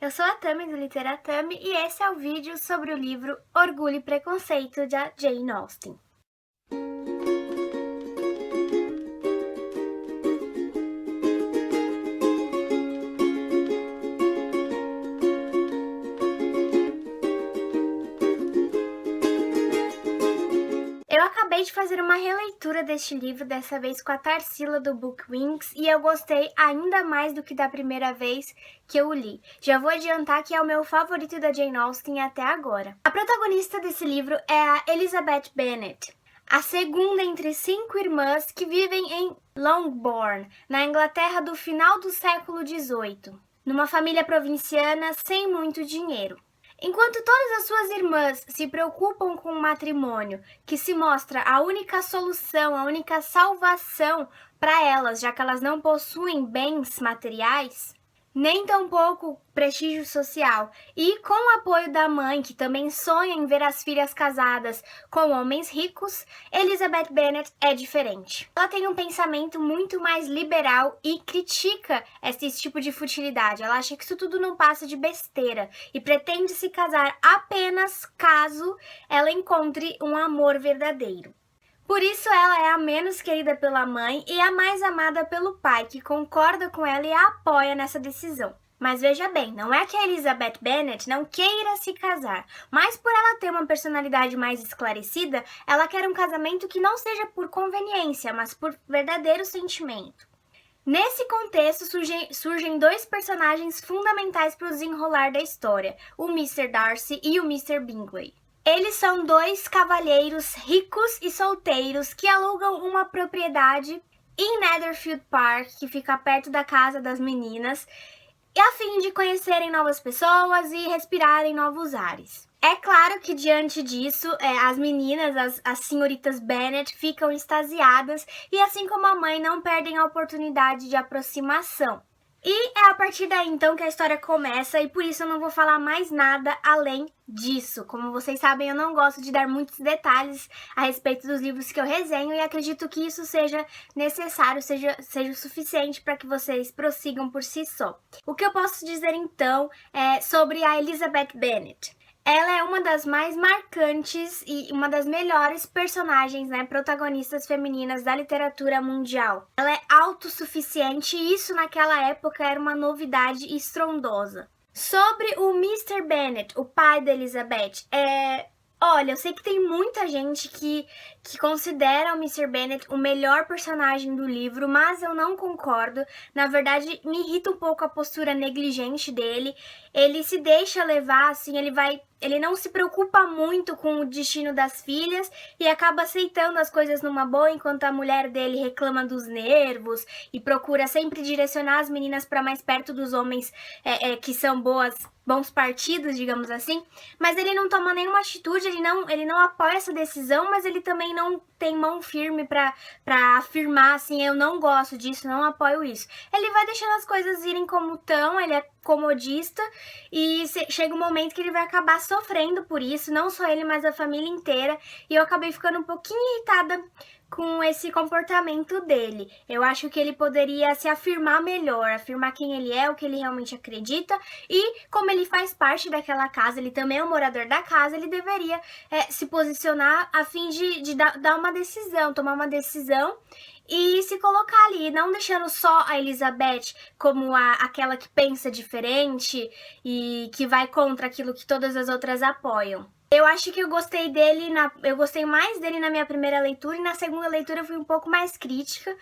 Eu sou a Tami do Literatami e esse é o vídeo sobre o livro Orgulho e Preconceito de Jane Austen. Eu acabei de fazer uma releitura deste livro, dessa vez com a Tarsila do Bookwings, e eu gostei ainda mais do que da primeira vez que eu o li. Já vou adiantar que é o meu favorito da Jane Austen até agora. A protagonista desse livro é a Elizabeth Bennet, a segunda entre 5 irmãs que vivem em Longbourn, na Inglaterra do final do século XVIII, numa família provinciana sem muito dinheiro. Enquanto todas as suas irmãs se preocupam com o matrimônio, que se mostra a única solução, a única salvação para elas, já que elas não possuem bens materiais, nem tampouco prestígio social, e com o apoio da mãe, que também sonha em ver as filhas casadas com homens ricos, Elizabeth Bennet é diferente. Ela tem um pensamento muito mais liberal e critica esse tipo de futilidade. Ela acha que isso tudo não passa de besteira e pretende se casar apenas caso ela encontre um amor verdadeiro. Por isso ela é a menos querida pela mãe e a mais amada pelo pai, que concorda com ela e a apoia nessa decisão. Mas veja bem, não é que a Elizabeth Bennet não queira se casar, mas por ela ter uma personalidade mais esclarecida, ela quer um casamento que não seja por conveniência, mas por verdadeiro sentimento. Nesse contexto surgem dois personagens fundamentais para o desenrolar da história, o Mr. Darcy e o Mr. Bingley. Eles são dois cavalheiros ricos e solteiros que alugam uma propriedade em Netherfield Park, que fica perto da casa das meninas, a fim de conhecerem novas pessoas e respirarem novos ares. É claro que diante disso, as meninas, as senhoritas Bennet, ficam extasiadas e, assim como a mãe, não perdem a oportunidade de aproximação. E é a partir daí, então, que a história começa, e por isso eu não vou falar mais nada além disso. Como vocês sabem, eu não gosto de dar muitos detalhes a respeito dos livros que eu resenho, e acredito que isso seja necessário, seja o suficiente para que vocês prossigam por si só. O que eu posso dizer, então, é sobre a Elizabeth Bennet. Ela é uma das mais marcantes e uma das melhores personagens, protagonistas femininas da literatura mundial. Ela é autossuficiente e isso naquela época era uma novidade estrondosa. Sobre o Mr. Bennet, o pai da Elizabeth, olha, eu sei que tem muita gente que considera o Mr. Bennet o melhor personagem do livro, mas eu não concordo. Na verdade, me irrita um pouco a postura negligente dele. Ele se deixa levar, assim, ele não se preocupa muito com o destino das filhas e acaba aceitando as coisas numa boa, enquanto a mulher dele reclama dos nervos e procura sempre direcionar as meninas para mais perto dos homens que são bons partidos, digamos assim. Mas ele não toma nenhuma atitude, ele não apoia essa decisão, mas ele também não tem mão firme para afirmar assim, eu não gosto disso, não apoio isso. Ele vai deixando as coisas irem como estão, ele é comodista e chega um momento que ele vai acabar sofrendo por isso, não só ele, mas a família inteira, e eu acabei ficando um pouquinho irritada com esse comportamento dele. Eu acho que ele poderia se afirmar melhor, afirmar quem ele é, o que ele realmente acredita, e como ele faz parte daquela casa, ele também é um morador da casa, ele deveria se posicionar a fim de dar uma decisão, tomar uma decisão e se colocar ali, não deixando só a Elizabeth como aquela que pensa diferente e que vai contra aquilo que todas as outras apoiam. Eu acho que eu gostei mais dele na minha primeira leitura, e na segunda leitura eu fui um pouco mais crítica.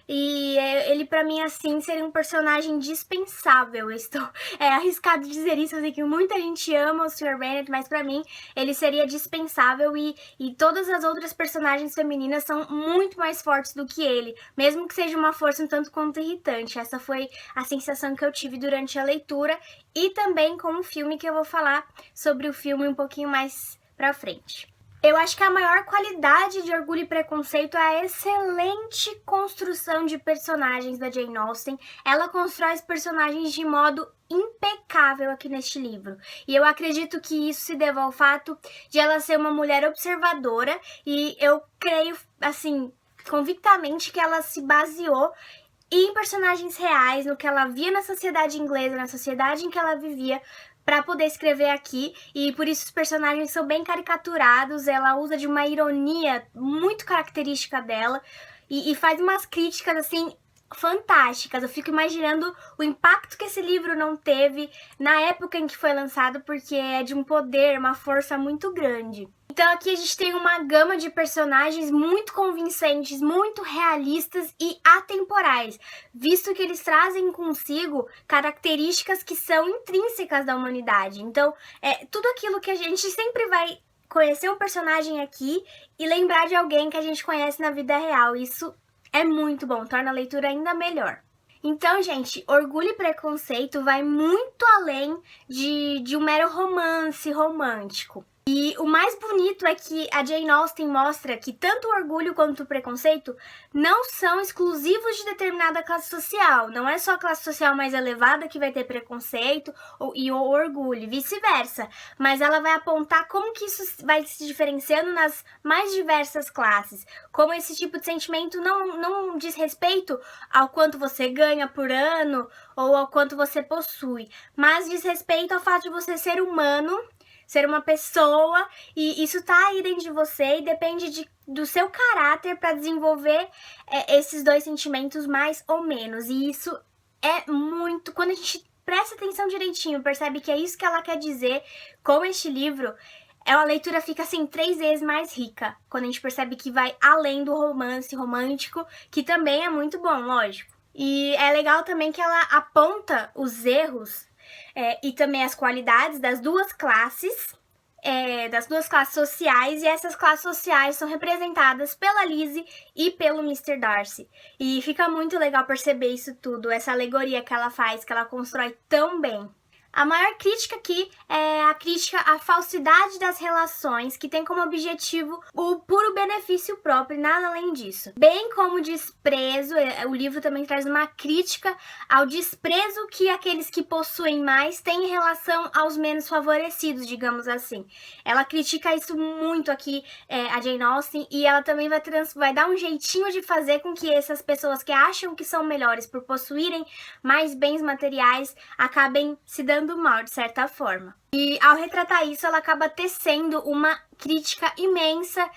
E ele, pra mim, assim, seria um personagem dispensável. Eu estou arriscado dizer isso, eu sei que muita gente ama o Sr. Bennet, mas pra mim ele seria dispensável e todas as outras personagens femininas são muito mais fortes do que ele, mesmo que seja uma força um tanto quanto irritante. Essa foi a sensação que eu tive durante a leitura e também com o filme, que eu vou falar sobre o filme um pouquinho mais pra frente. Eu acho que a maior qualidade de Orgulho e Preconceito é a excelente construção de personagens da Jane Austen. Ela constrói os personagens de modo impecável aqui neste livro. E eu acredito que isso se deva ao fato de ela ser uma mulher observadora, e eu creio, assim, convictamente que ela se baseou e em personagens reais, no que ela via na sociedade inglesa, na sociedade em que ela vivia, para poder escrever aqui, e por isso os personagens são bem caricaturados, ela usa de uma ironia muito característica dela, e faz umas críticas, assim, fantásticas. Eu fico imaginando o impacto que esse livro não teve na época em que foi lançado, porque é de um poder, uma força muito grande. Então aqui a gente tem uma gama de personagens muito convincentes, muito realistas e atemporais, visto que eles trazem consigo características que são intrínsecas da humanidade. Então, tudo aquilo que a gente sempre vai conhecer um personagem aqui e lembrar de alguém que a gente conhece na vida real. Isso é muito bom, torna a leitura ainda melhor. Então, gente, Orgulho e Preconceito vai muito além de um mero romance romântico. E o mais bonito é que a Jane Austen mostra que tanto o orgulho quanto o preconceito não são exclusivos de determinada classe social. Não é só a classe social mais elevada que vai ter preconceito e o orgulho, vice-versa. Mas ela vai apontar como que isso vai se diferenciando nas mais diversas classes. Como esse tipo de sentimento não diz respeito ao quanto você ganha por ano ou ao quanto você possui, mas diz respeito ao fato de você ser humano, ser uma pessoa, e isso tá aí dentro de você e depende do seu caráter para desenvolver esses dois sentimentos mais ou menos. E isso é muito... Quando a gente presta atenção direitinho, percebe que é isso que ela quer dizer com este livro, a leitura fica assim 3 vezes mais rica, quando a gente percebe que vai além do romance romântico, que também é muito bom, lógico. E é legal também que ela aponta os erros e também as qualidades das duas classes sociais, e essas classes sociais são representadas pela Lizzie e pelo Mr. Darcy. E fica muito legal perceber isso tudo, essa alegoria que ela faz, que ela constrói tão bem. A maior crítica aqui é a crítica à falsidade das relações, que tem como objetivo o puro benefício próprio e nada além disso. Bem como desprezo, o livro também traz uma crítica ao desprezo que aqueles que possuem mais têm em relação aos menos favorecidos, digamos assim. Ela critica isso muito aqui, a Jane Austen, e ela também vai dar um jeitinho de fazer com que essas pessoas que acham que são melhores por possuírem mais bens materiais acabem se dando mal, de certa forma. E ao retratar isso, ela acaba tecendo uma crítica imensa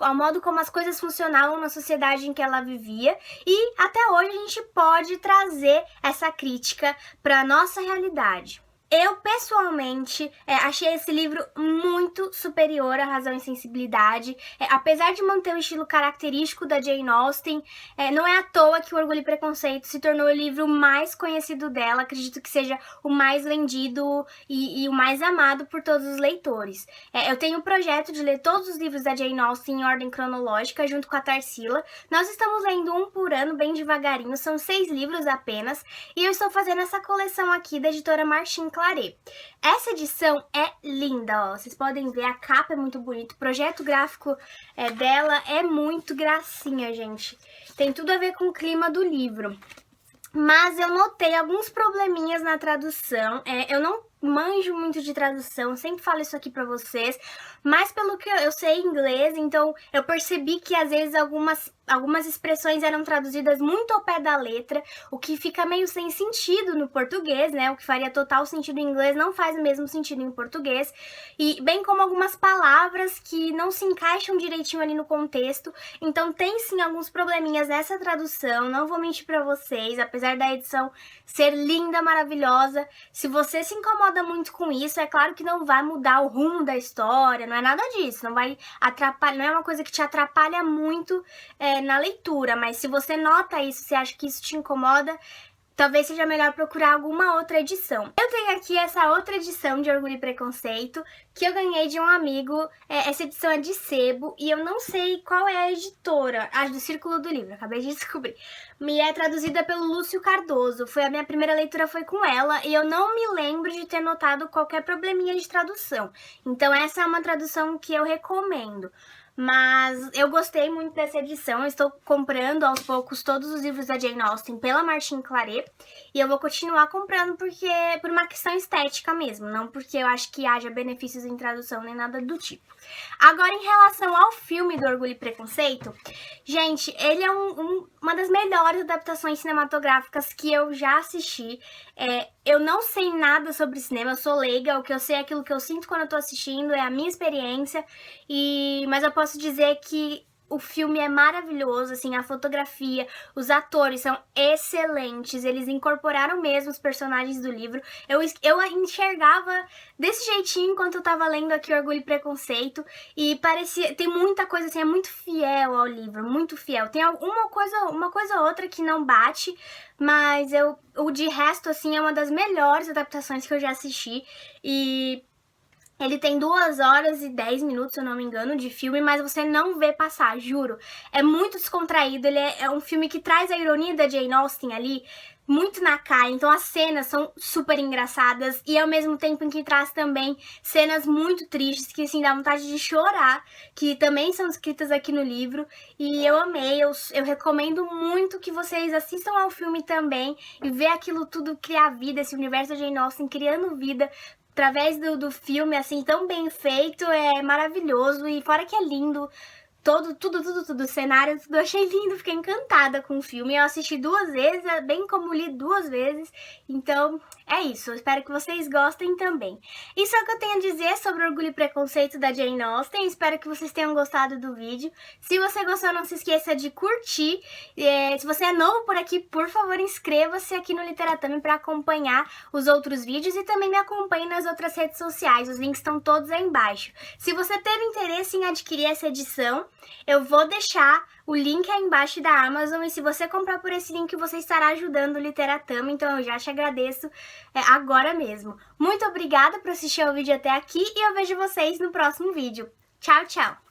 ao modo como as coisas funcionavam na sociedade em que ela vivia, e até hoje a gente pode trazer essa crítica para nossa realidade. Eu, pessoalmente, achei esse livro muito superior à Razão e Sensibilidade. Apesar de manter o estilo característico da Jane Austen, não é à toa que o Orgulho e Preconceito se tornou o livro mais conhecido dela. Acredito que seja o mais vendido e o mais amado por todos os leitores. Eu tenho o projeto de ler todos os livros da Jane Austen em ordem cronológica, junto com a Tarsila. Nós estamos lendo um por ano, bem devagarinho, são 6 livros apenas, e eu estou fazendo essa coleção aqui da editora Martin Claret. Essa edição é linda, ó. Vocês podem ver, a capa é muito bonita, o projeto gráfico dela é muito gracinha, gente. Tem tudo a ver com o clima do livro. Mas eu notei alguns probleminhas na tradução. Eu não manjo muito de tradução, sempre falo isso aqui pra vocês, mas pelo que eu sei inglês, então eu percebi que às vezes algumas expressões eram traduzidas muito ao pé da letra, o que fica meio sem sentido no português, né? O que faria total sentido em inglês não faz o mesmo sentido em português, e bem como algumas palavras que não se encaixam direitinho ali no contexto. Então tem sim alguns probleminhas nessa tradução, não vou mentir pra vocês, apesar da edição ser linda, maravilhosa. Se você se incomoda muito com isso, é claro que não vai mudar o rumo da história, não é nada disso, não vai atrapalhar, não é uma coisa que te atrapalha muito na leitura, mas se você nota isso, se acha que isso te incomoda, talvez seja melhor procurar alguma outra edição. Eu tenho aqui essa outra edição de Orgulho e Preconceito, que eu ganhei de um amigo. Essa edição é de sebo, e eu não sei qual é a editora. Do Círculo do Livro, acabei de descobrir. E é traduzida pelo Lúcio Cardoso. A minha primeira leitura foi com ela, e eu não me lembro de ter notado qualquer probleminha de tradução. Então essa é uma tradução que eu recomendo. Mas eu gostei muito dessa edição, eu estou comprando aos poucos todos os livros da Jane Austen pela Martin Claret, e eu vou continuar comprando porque por uma questão estética mesmo, não porque eu acho que haja benefícios em tradução nem nada do tipo. Agora, em relação ao filme do Orgulho e Preconceito, gente, ele é uma das melhores adaptações cinematográficas que eu já assisti. Eu não sei nada sobre cinema, eu sou leiga, o que eu sei é aquilo que eu sinto quando eu tô assistindo, é a minha experiência, mas eu posso dizer que o filme é maravilhoso, assim, a fotografia, os atores são excelentes, eles incorporaram mesmo os personagens do livro. Eu enxergava desse jeitinho enquanto eu tava lendo aqui Orgulho e Preconceito, e parecia, tem muita coisa assim, é muito fiel ao livro, muito fiel. Tem uma coisa ou outra que não bate, mas o de resto, assim, é uma das melhores adaptações que eu já assisti, e ele tem 2 horas e 10 minutos, se eu não me engano, de filme, mas você não vê passar, juro. É muito descontraído, ele é um filme que traz a ironia da Jane Austen ali muito na cara, então as cenas são super engraçadas e ao mesmo tempo em que traz também cenas muito tristes, que assim, dá vontade de chorar, que também são escritas aqui no livro, e eu amei, eu recomendo muito que vocês assistam ao filme também e ver aquilo tudo criar vida, esse universo da Jane Austen criando vida, através do filme, assim, tão bem feito, é maravilhoso, e fora que é lindo, tudo, o cenário, tudo, eu achei lindo, fiquei encantada com o filme, eu assisti 2 vezes, bem como li 2 vezes, então é isso, eu espero que vocês gostem também. Isso é o que eu tenho a dizer sobre Orgulho e Preconceito da Jane Austen, espero que vocês tenham gostado do vídeo. Se você gostou, não se esqueça de curtir, se você é novo por aqui, por favor, inscreva-se aqui no Literatame para acompanhar os outros vídeos e também me acompanhe nas outras redes sociais, os links estão todos aí embaixo. Se você teve interesse em adquirir essa edição, eu vou deixar o link aí embaixo da Amazon, e se você comprar por esse link, você estará ajudando o Literatame, então eu já te agradeço agora mesmo. Muito obrigada por assistir ao vídeo até aqui e eu vejo vocês no próximo vídeo. Tchau, tchau!